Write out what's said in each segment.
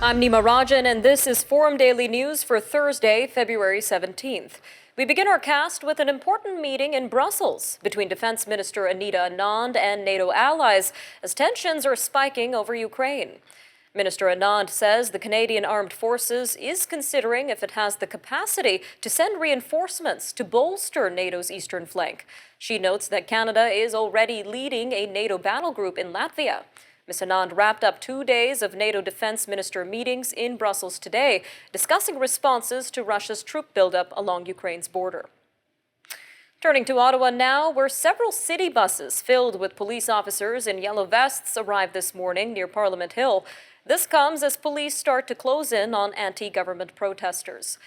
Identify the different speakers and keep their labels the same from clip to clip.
Speaker 1: I'm Nima Rajan, and this is Forum Daily News for Thursday, February 17th. We begin our cast with an important meeting in Brussels between Defense Minister Anita Anand and NATO allies as tensions are spiking over Ukraine. Minister Anand says the Canadian Armed Forces is considering if it has the capacity to send reinforcements to bolster NATO's eastern flank. She notes that Canada is already leading a NATO battle group in Latvia. Ms. Anand wrapped up 2 days of NATO defense minister meetings in Brussels today, discussing responses to Russia's troop buildup along Ukraine's border. Turning to Ottawa now, where several city buses filled with police officers in yellow vests arrived this morning near Parliament Hill. This comes as police start to close in on anti-government protesters.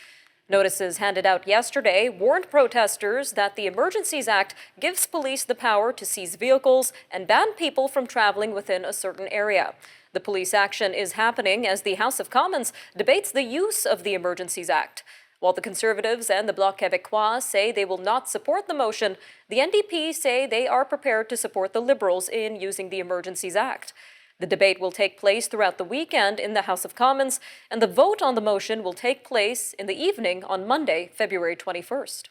Speaker 1: Notices handed out yesterday warned protesters that the Emergencies Act gives police the power to seize vehicles and ban people from traveling within a certain area. The police action is happening as the House of Commons debates the use of the Emergencies Act. While the Conservatives and the Bloc Québécois say they will not support the motion, the NDP say they are prepared to support the Liberals in using the Emergencies Act. The debate will take place throughout the weekend in the House of Commons, and the vote on the motion will take place in the evening on Monday, February 21st.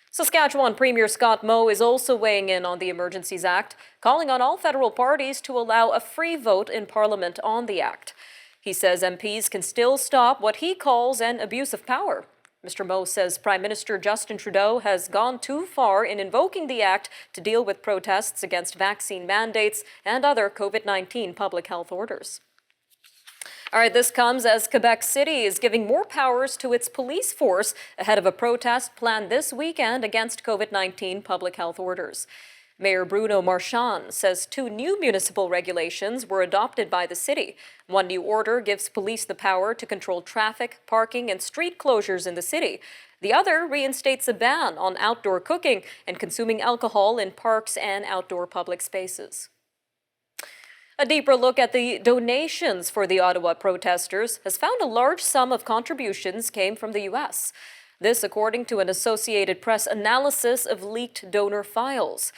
Speaker 1: Saskatchewan Premier Scott Moe is also weighing in on the Emergencies Act, calling on all federal parties to allow a free vote in Parliament on the Act. He says MPs can still stop what he calls an abuse of power. Mr. Moe says Prime Minister Justin Trudeau has gone too far in invoking the act to deal with protests against vaccine mandates and other COVID-19 public health orders. All right, this comes as Quebec City is giving more powers to its police force ahead of a protest planned this weekend against COVID-19 public health orders. Mayor Bruno Marchand says 2 new municipal regulations were adopted by the city. One new order gives police the power to control traffic, parking, and street closures in the city. The other reinstates a ban on outdoor cooking and consuming alcohol in parks and outdoor public spaces. A deeper look at the donations for the Ottawa protesters has found a large sum of contributions came from the U.S. This according to an Associated Press analysis of leaked donor files.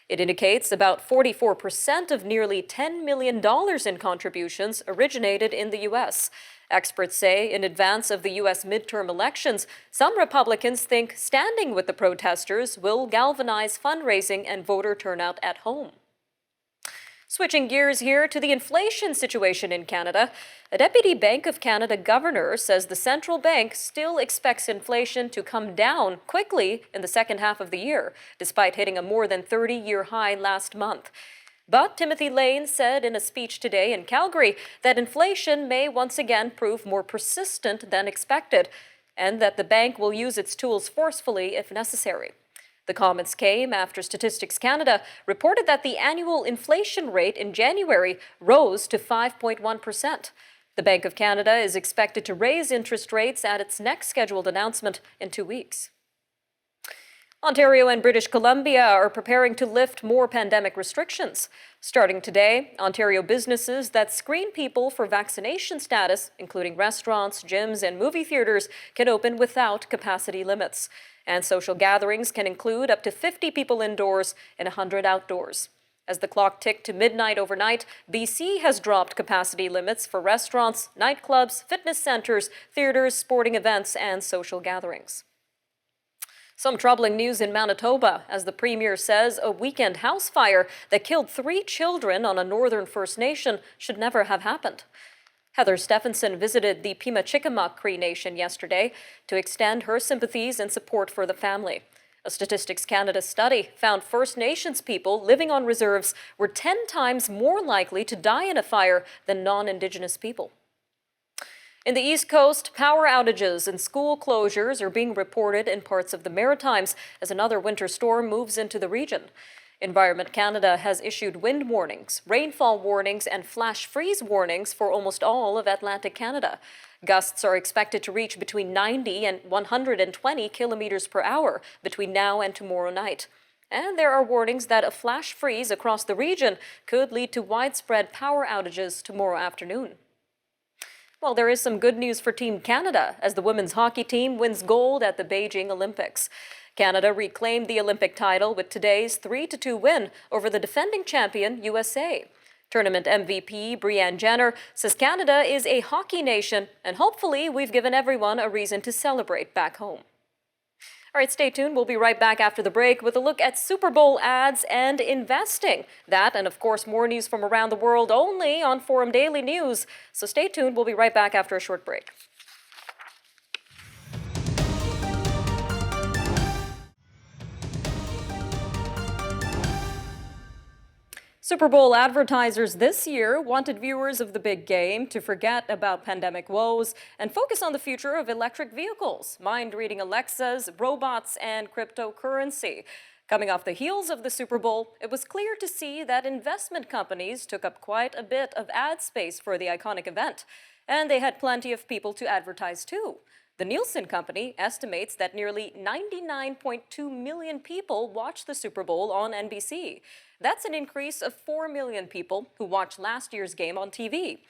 Speaker 1: It indicates about 44% of nearly $10 million in contributions originated in the U.S. Experts say in advance of the U.S. midterm elections, some Republicans think standing with the protesters will galvanize fundraising and voter turnout at home. Switching gears here to the inflation situation in Canada, a deputy Bank of Canada governor says the central bank still expects inflation to come down quickly in the second half of the year, despite hitting a more than 30-year high last month. But Timothy Lane said in a speech today in Calgary that inflation may once again prove more persistent than expected, and that the bank will use its tools forcefully if necessary. The comments came after Statistics Canada reported that the annual inflation rate in January rose to 5.1%. The Bank of Canada is expected to raise interest rates at its next scheduled announcement in 2 weeks. Ontario and British Columbia are preparing to lift more pandemic restrictions. Starting today, Ontario businesses that screen people for vaccination status, including restaurants, gyms, and movie theaters, can open without capacity limits. And social gatherings can include up to 50 people indoors and 100 outdoors. As the clock ticked to midnight overnight, BC has dropped capacity limits for restaurants, nightclubs, fitness centers, theaters, sporting events, and social gatherings. Some troubling news in Manitoba, as the Premier says a weekend house fire that killed 3 children on a northern First Nation should never have happened. Heather Stephenson visited the Pima-Chickamuck Cree Nation yesterday to extend her sympathies and support for the family. A Statistics Canada study found First Nations people living on reserves were 10 times more likely to die in a fire than non-Indigenous people. In the East Coast, power outages and school closures are being reported in parts of the Maritimes as another winter storm moves into the region. Environment Canada has issued wind warnings, rainfall warnings, and flash freeze warnings for almost all of Atlantic Canada. Gusts are expected to reach between 90 and 120 kilometers per hour between now and tomorrow night. And there are warnings that a flash freeze across the region could lead to widespread power outages tomorrow afternoon. Well, there is some good news for Team Canada as the women's hockey team wins gold at the Beijing Olympics. Canada reclaimed the Olympic title with today's 3-2 win over the defending champion USA. Tournament MVP Brianne Jenner says Canada is a hockey nation, and hopefully we've given everyone a reason to celebrate back home. All right, stay tuned. We'll be right back after the break with a look at Super Bowl ads and investing. That and, of course, more news from around the world only on Forum Daily News. So stay tuned. We'll be right back after a short break. Super Bowl advertisers this year wanted viewers of the big game to forget about pandemic woes and focus on the future of electric vehicles, mind-reading Alexas, robots, and cryptocurrency. Coming off the heels of the Super Bowl, it was clear to see that investment companies took up quite a bit of ad space for the iconic event, and they had plenty of people to advertise too. The Nielsen company estimates that nearly 99.2 million people watched the Super Bowl on NBC. That's an increase of 4 million people who watched last year's game on TV.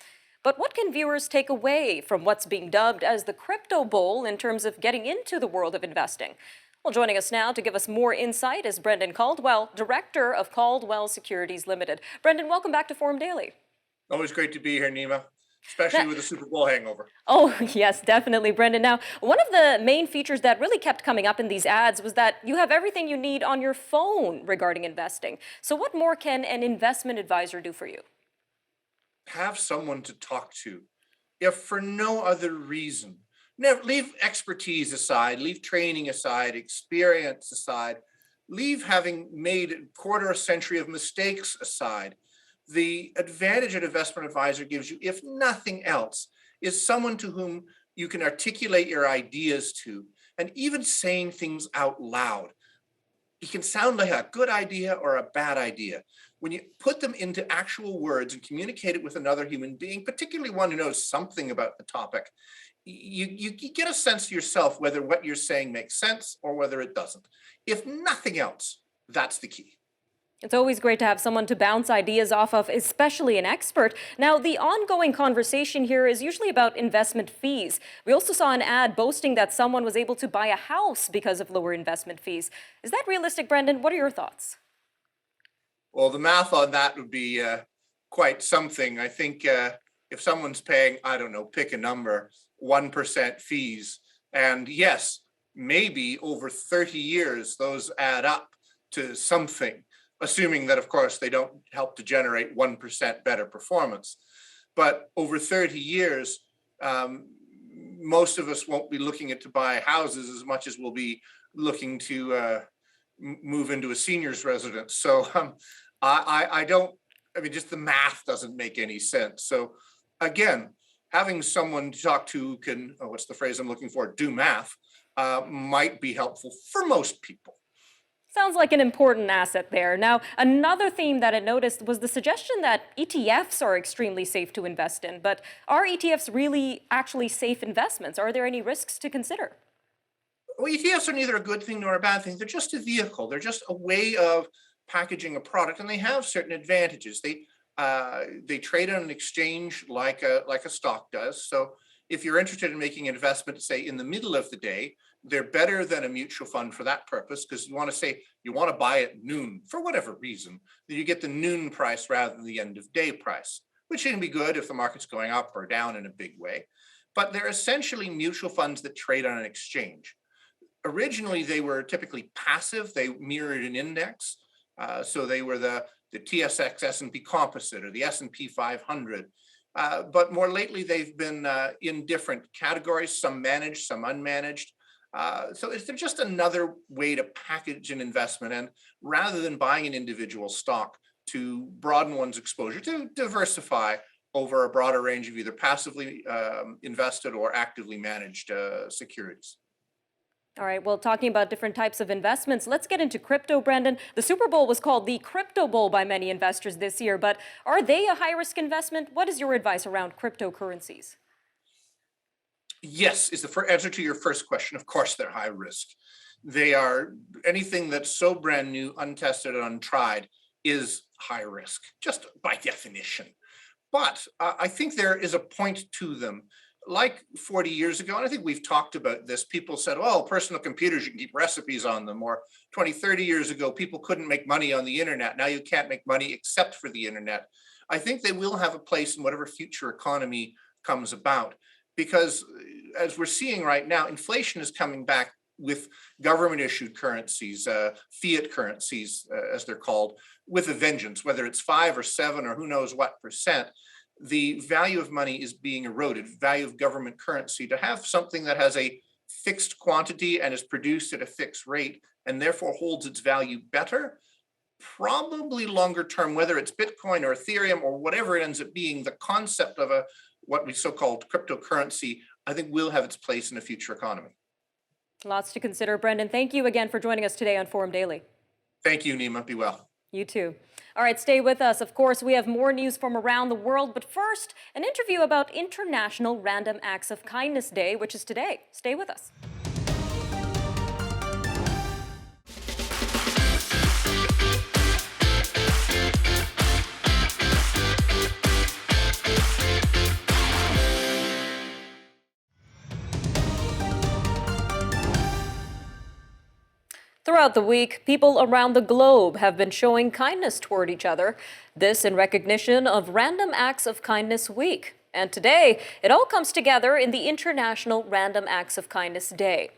Speaker 1: But what can viewers take away from what's being dubbed as the Crypto Bowl in terms of getting into the world of investing? Well, joining us now to give us more insight is Brendan Caldwell, Director of Caldwell Securities Limited. Brendan, welcome back to Forum Daily.
Speaker 2: Always great to be here, Nima, especially with the Super Bowl hangover.
Speaker 1: Oh, yes, definitely, Brendan. Now, one of the main features that really kept coming up in these ads was that you have everything you need on your phone regarding investing. So what more can an investment advisor do for you?
Speaker 2: Have someone to talk to, if for no other reason. Leave expertise aside, leave training aside, experience aside, leave having made a quarter a century of mistakes aside. The advantage an investment advisor gives you, if nothing else, is someone to whom you can articulate your ideas to, and even saying things out loud. It can sound like a good idea or a bad idea. When you put them into actual words and communicate it with another human being, particularly one who knows something about the topic, you get a sense yourself whether what you're saying makes sense or whether it doesn't. If nothing else, that's the key.
Speaker 1: It's always great to have someone to bounce ideas off of, especially an expert. Now, the ongoing conversation here is usually about investment fees. We also saw an ad boasting that someone was able to buy a house because of lower investment fees. Is that realistic, Brendan? What are your thoughts?
Speaker 2: Well, the math on that would be quite something. I think if someone's paying, I don't know, pick a number, 1% fees, and yes, maybe over 30 years, those add up to something. Assuming that, of course, they don't help to generate 1% better performance. But over 30 years, most of us won't be looking to buy houses as much as we'll be looking to move into a senior's residence. So just the math doesn't make any sense. So again, having someone to talk to who can, what's the phrase I'm looking for, do math, might be helpful for most people.
Speaker 1: Sounds like an important asset there. Now, another theme that I noticed was the suggestion that ETFs are extremely safe to invest in. But are ETFs really actually safe investments? Are there any risks to consider?
Speaker 2: Well, ETFs are neither a good thing nor a bad thing. They're just a vehicle. They're just a way of packaging a product, and they have certain advantages. They trade on an exchange like a stock does. So if you're interested in making an investment, say in the middle of the day, they're better than a mutual fund for that purpose, because you want to buy at noon for whatever reason, then you get the noon price rather than the end of day price, which can be good if the market's going up or down in a big way. But they're essentially mutual funds that trade on an exchange. Originally, they were typically passive. They mirrored an index. So they were the TSX S&P Composite or the S&P 500. But more lately, they've been in different categories, some managed, some unmanaged. So it's just another way to package an investment, and rather than buying an individual stock, to broaden one's exposure, to diversify over a broader range of either passively invested or actively managed securities.
Speaker 1: All right, well, talking about different types of investments, let's get into crypto, Brendan. The Super Bowl was called the Crypto Bowl by many investors this year, but are they a high-risk investment? What is your advice around cryptocurrencies?
Speaker 2: Yes, is the answer to your first question. Of course, they're high risk. They are, anything that's so brand new, untested, and untried is high risk, just by definition. But I think there is a point to them. Like 40 years ago, and I think we've talked about this, people said, well, personal computers, you can keep recipes on them. Or 20, 30 years ago, people couldn't make money on the internet. Now you can't make money except for the internet. I think they will have a place in whatever future economy comes about. Because as we're seeing right now, inflation is coming back with government issued currencies, fiat currencies, as they're called, with a vengeance, whether it's 5 or 7 or who knows what percent. The value of money is being eroded, value of government currency. To have something that has a fixed quantity and is produced at a fixed rate and therefore holds its value better, probably longer term, whether it's Bitcoin or Ethereum or whatever it ends up being, the concept of what we so-called cryptocurrency, I think will have its place in a future economy.
Speaker 1: Lots to consider. Brendan, thank you again for joining us today on Forum Daily.
Speaker 2: Thank you, Nima. Be well.
Speaker 1: You too. All right, stay with us. Of course, we have more news from around the world, but first, an interview about International Random Acts of Kindness Day, which is today. Stay with us. Throughout the week, people around the globe have been showing kindness toward each other. This in recognition of Random Acts of Kindness Week. And today, it all comes together in the International Random Acts of Kindness Day.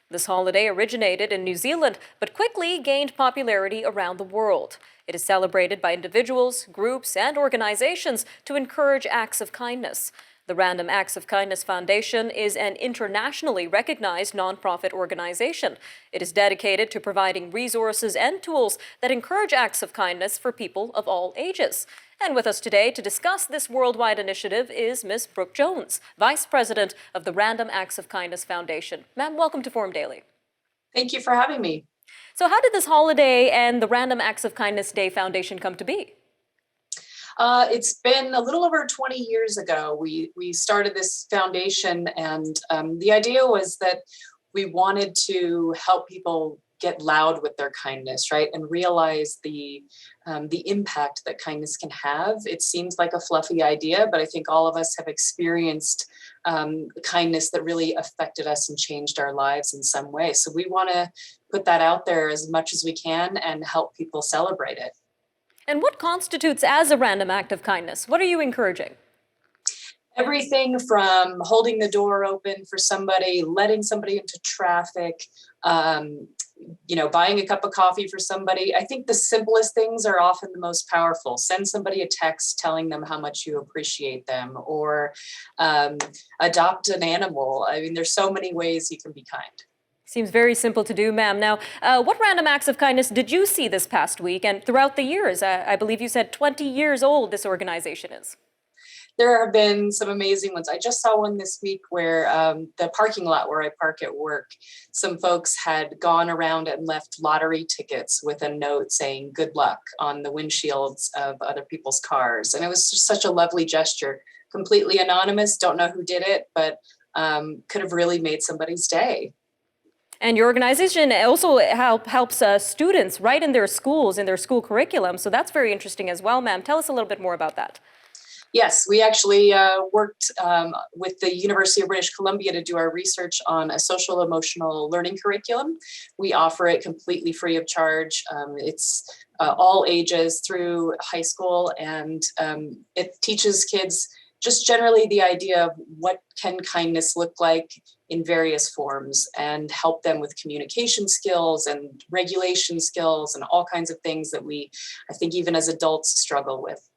Speaker 1: This holiday originated in New Zealand, but quickly gained popularity around the world. It is celebrated by individuals, groups, and organizations to encourage acts of kindness. The Random Acts of Kindness Foundation is an internationally recognized nonprofit organization. It is dedicated to providing resources and tools that encourage acts of kindness for people of all ages. And with us today to discuss this worldwide initiative is Ms. Brooke Jones, Vice President of the Random Acts of Kindness Foundation. Ma'am, welcome to Forum Daily.
Speaker 3: Thank you for having me.
Speaker 1: So how did this holiday and the Random Acts of Kindness Day Foundation come to be?
Speaker 3: It's been a little over 20 years ago. We started this foundation, and the idea was that we wanted to help people get loud with their kindness, right, and realize the impact that kindness can have. It seems like a fluffy idea, but I think all of us have experienced kindness that really affected us and changed our lives in some way. So we want to put that out there as much as we can and help people celebrate it.
Speaker 1: And what constitutes as a random act of kindness? What are you encouraging?
Speaker 3: Everything from holding the door open for somebody, letting somebody into traffic, buying a cup of coffee for somebody. I think the simplest things are often the most powerful. Send somebody a text telling them how much you appreciate them, or adopt an animal. I mean, there's so many ways you can be kind.
Speaker 1: Seems very simple to do, ma'am. Now, what random acts of kindness did you see this past week and throughout the years? I believe you said 20 years old this organization is.
Speaker 3: There have been some amazing ones. I just saw one this week where the parking lot where I park at work, some folks had gone around and left lottery tickets with a note saying good luck on the windshields of other people's cars. And it was just such a lovely gesture, completely anonymous, don't know who did it, but could have really made somebody's day.
Speaker 1: And your organization also helps students right in their schools, in their school curriculum. So that's very interesting as well, ma'am. Tell us a little bit more about that.
Speaker 3: Yes, we actually worked with the University of British Columbia to do our research on a social emotional learning curriculum. We offer it completely free of charge. It's all ages through high school, and it teaches kids just generally the idea of what can kindness look like in various forms, and help them with communication skills and regulation skills and all kinds of things that I think even as adults struggle with.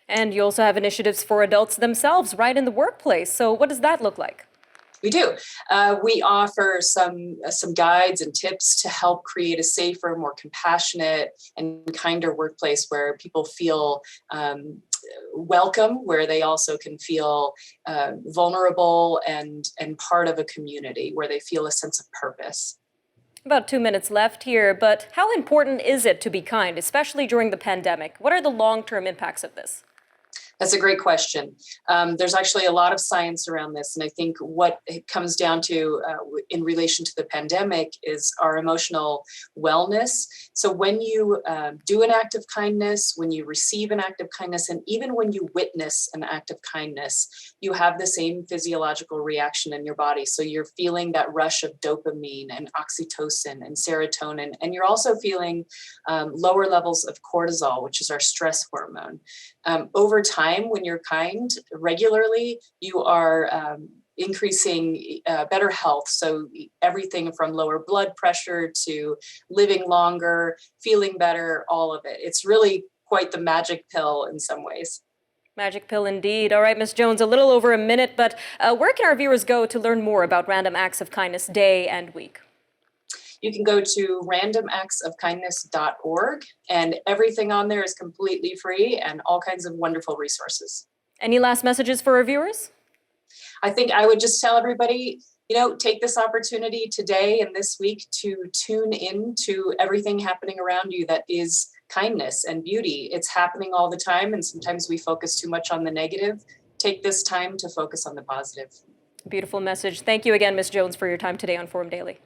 Speaker 1: And you also have initiatives for adults themselves right in the workplace. So what does that look like?
Speaker 3: We do. We offer some guides and tips to help create a safer, more compassionate and kinder workplace where people feel welcome, where they also can feel vulnerable and part of a community, where they feel a sense of purpose.
Speaker 1: About 2 minutes left here, but how important is it to be kind, especially during the pandemic? What are the long-term impacts of this?
Speaker 3: That's a great question. There's actually a lot of science around this. And I think what it comes down to in relation to the pandemic is our emotional wellness. So when you do an act of kindness, when you receive an act of kindness, and even when you witness an act of kindness, you have the same physiological reaction in your body. So you're feeling that rush of dopamine and oxytocin and serotonin, and you're also feeling lower levels of cortisol, which is our stress hormone. Over time, when you're kind regularly, you are increasing better health. So everything from lower blood pressure to living longer, feeling better, all of it. It's really quite the magic pill in some ways.
Speaker 1: Magic pill indeed. All right, Ms. Jones, a little over a minute, but where can our viewers go to learn more about Random Acts of Kindness Day and Week?
Speaker 3: You can go to randomactsofkindness.org, and everything on there is completely free and all kinds of wonderful resources.
Speaker 1: Any last messages for our viewers?
Speaker 3: I think I would just tell everybody, take this opportunity today and this week to tune in to everything happening around you that is kindness and beauty. It's happening all the time, and sometimes we focus too much on the negative. Take this time to focus on the positive.
Speaker 1: Beautiful message. Thank you again, Ms. Jones, for your time today on Forum Daily.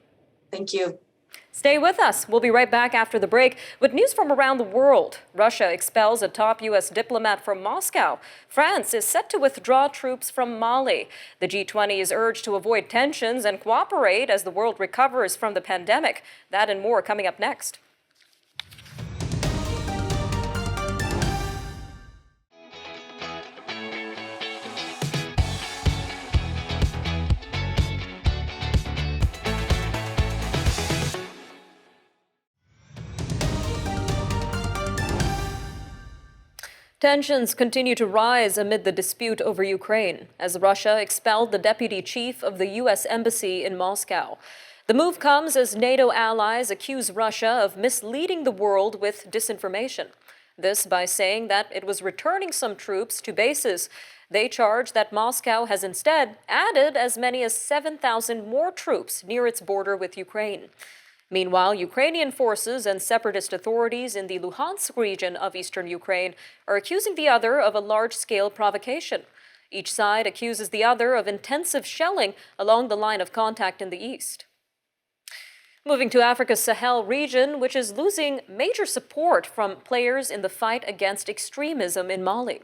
Speaker 3: Thank you.
Speaker 1: Stay with us. We'll be right back after the break with news from around the world. Russia expels a top U.S. diplomat from Moscow. France is set to withdraw troops from Mali. The G20 is urged to avoid tensions and cooperate as the world recovers from the pandemic. That and more coming up next. Tensions continue to rise amid the dispute over Ukraine as Russia expelled the deputy chief of the U.S. Embassy in Moscow. The move comes as NATO allies accuse Russia of misleading the world with disinformation. This by saying that it was returning some troops to bases. They charge that Moscow has instead added as many as 7,000 more troops near its border with Ukraine. Meanwhile, Ukrainian forces and separatist authorities in the Luhansk region of eastern Ukraine are accusing the other of a large-scale provocation. Each side accuses the other of intensive shelling along the line of contact in the east. Moving to Africa's Sahel region, which is losing major support from players in the fight against extremism in Mali.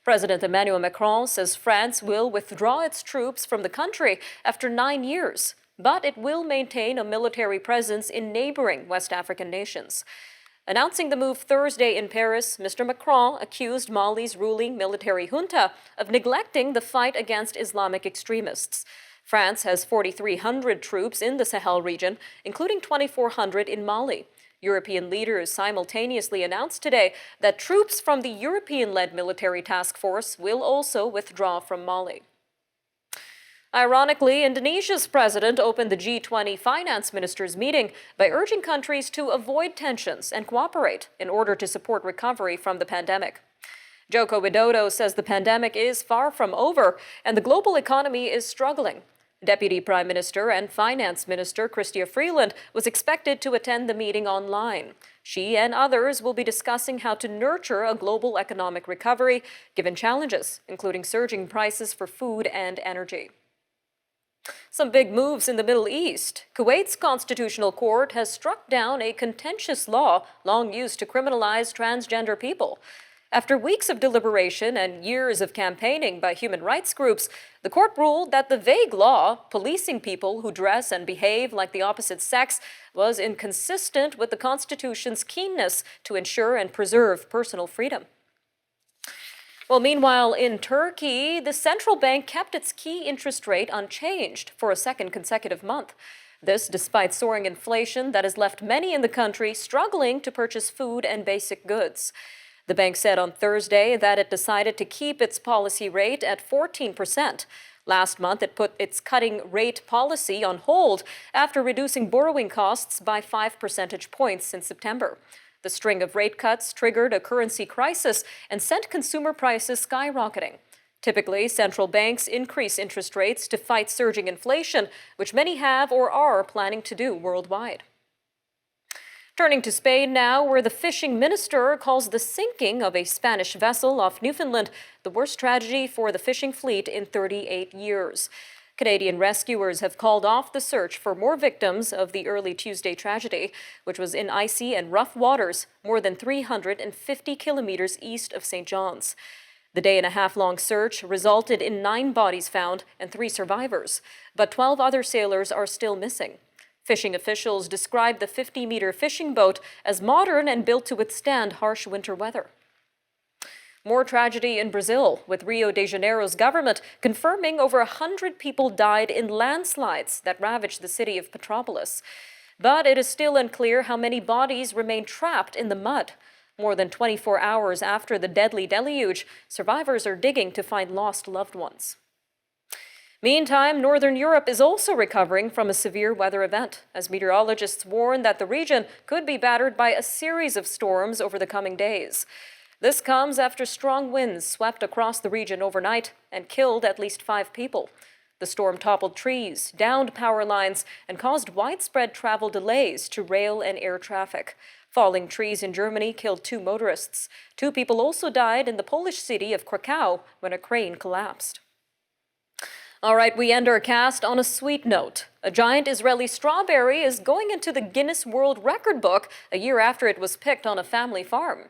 Speaker 1: President Emmanuel Macron says France will withdraw its troops from the country after 9 years. But it will maintain a military presence in neighboring West African nations. Announcing the move Thursday in Paris, Mr. Macron accused Mali's ruling military junta of neglecting the fight against Islamic extremists. France has 4,300 troops in the Sahel region, including 2,400 in Mali. European leaders simultaneously announced today that troops from the European-led military task force will also withdraw from Mali. Ironically, Indonesia's president opened the G20 finance ministers meeting by urging countries to avoid tensions and cooperate in order to support recovery from the pandemic. Joko Widodo says the pandemic is far from over and the global economy is struggling. Deputy Prime Minister and Finance Minister Chrystia Freeland was expected to attend the meeting online. She and others will be discussing how to nurture a global economic recovery given challenges, including surging prices for food and energy. Some big moves in the Middle East. Kuwait's constitutional court has struck down a contentious law long used to criminalize transgender people. After weeks of deliberation and years of campaigning by human rights groups, the court ruled that the vague law policing people who dress and behave like the opposite sex was inconsistent with the Constitution's keenness to ensure and preserve personal freedom. Well, meanwhile, in Turkey, the central bank kept its key interest rate unchanged for a second consecutive month. This despite soaring inflation that has left many in the country struggling to purchase food and basic goods. The bank said on Thursday that it decided to keep its policy rate at 14%. Last month, it put its cutting rate policy on hold after reducing borrowing costs by 5 percentage points in September. The string of rate cuts triggered a currency crisis and sent consumer prices skyrocketing. Typically, central banks increase interest rates to fight surging inflation, which many have or are planning to do worldwide. Turning to Spain now, where the fishing minister calls the sinking of a Spanish vessel off Newfoundland the worst tragedy for the fishing fleet in 38 years. Canadian rescuers have called off the search for more victims of the early Tuesday tragedy, which was in icy and rough waters more than 350 kilometers east of St. John's. The day-and-a-half-long search resulted in 9 bodies found and 3 survivors, but 12 other sailors are still missing. Fishing officials described the 50-meter fishing boat as modern and built to withstand harsh winter weather. More tragedy in Brazil, with Rio de Janeiro's government confirming over 100 people died in landslides that ravaged the city of Petrópolis. But it is still unclear how many bodies remain trapped in the mud. More than 24 hours after the deadly deluge, survivors are digging to find lost loved ones. Meantime, Northern Europe is also recovering from a severe weather event, as meteorologists warn that the region could be battered by a series of storms over the coming days. This comes after strong winds swept across the region overnight and killed at least 5 people. The storm toppled trees, downed power lines, and caused widespread travel delays to rail and air traffic. Falling trees in Germany killed 2 motorists. 2 people also died in the Polish city of Krakow when a crane collapsed. All right, we end our cast on a sweet note. A giant Israeli strawberry is going into the Guinness World Record book a year after it was picked on a family farm.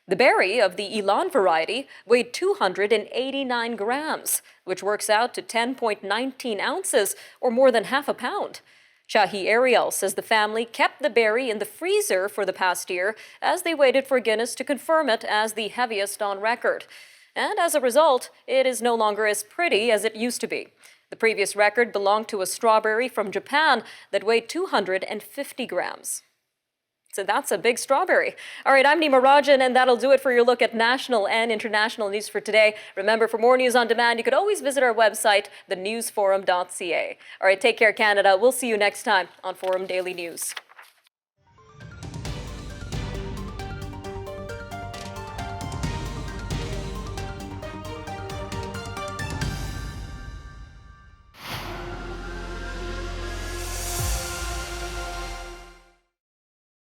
Speaker 1: The berry of the Elan variety weighed 289 grams, which works out to 10.19 ounces, or more than half a pound. Shahi Ariel says the family kept the berry in the freezer for the past year as they waited for Guinness to confirm it as the heaviest on record. And as a result, it is no longer as pretty as it used to be. The previous record belonged to a strawberry from Japan that weighed 250 grams. So that's a big strawberry. All right, I'm Nima Rajan, and that'll do it for your look at national and international news for today. Remember, for more news on demand, you could always visit our website, thenewsforum.ca. All right, take care, Canada. We'll see you next time on Forum Daily News.